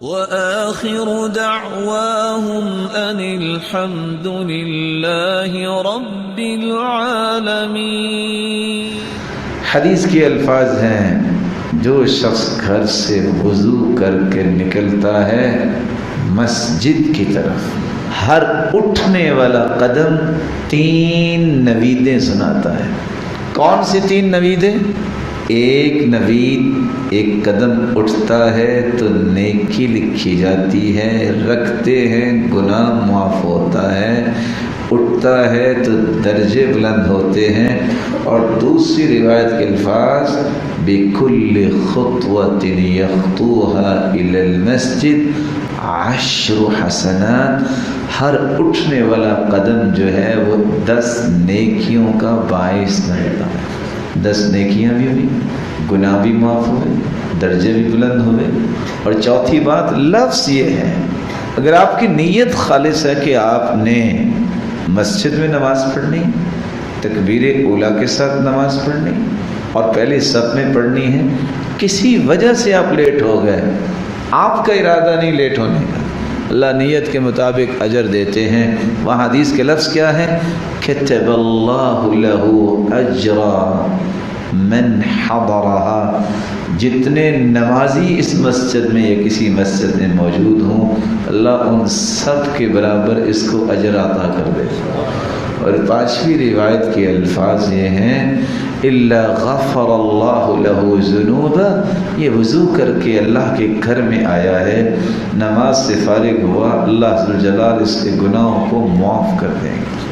وآخر دعواهم أن الحمد لله رب العالمين۔ حدیث کے الفاظ ہیں، جو شخص گھر سے وضو کر کے نکلتا ہے مسجد کی طرف، ہر اٹھنے والا قدم 3 نویدیں سناتا ہے۔ کون سی 3 نویدیں؟ ایک نوید، ایک قدم اٹھتا ہے تو نیکی لکھی جاتی ہے، رکھتے ہیں گناہ معاف ہوتا ہے، اٹھتا ہے تو درجے بلند ہوتے ہیں۔ اور دوسری روایت کے الفاظ بِكُلِّ خُطْوَةٍ يَخْطُوهَا إِلَى الْمَسْجِدِ 10 حسنات، ہر اٹھنے والا قدم جو ہے وہ 10 نیکیوں کا باعث بنتا ہے۔ 10 نیکیاں بھی ہوئی، گناہ بھی معاف ہوئے، درجے بھی بلند ہوئے۔ اور چوتھی بات لفظ یہ ہے، اگر آپ کی نیت خالص ہے کہ آپ نے مسجد میں نماز پڑھنی، تکبیر اولیٰ کے ساتھ نماز پڑھنی اور پہلے صف میں پڑھنی ہے، کسی وجہ سے آپ لیٹ ہو گئے، آپ کا ارادہ نہیں لیٹ ہونے کا، اللہ نیت کے مطابق اجر دیتے ہیں۔ وہاں حدیث کے لفظ کیا ہے؟ کتب اللہ لہ اجرا من حضرها، جتنے نمازی اس مسجد میں یا کسی مسجد میں موجود ہوں، اللہ ان سب کے برابر اس کو اجر عطا کر دے۔ اور 5ویں روایت کے الفاظ یہ ہیں الا غفر اللہ لہ ذنوبہ، یہ وضو کر کے اللہ کے گھر میں آیا ہے، نماز سے فارغ ہوا، اللہ ذوالجلال اس کے گناہوں کو معاف کر دیں گے۔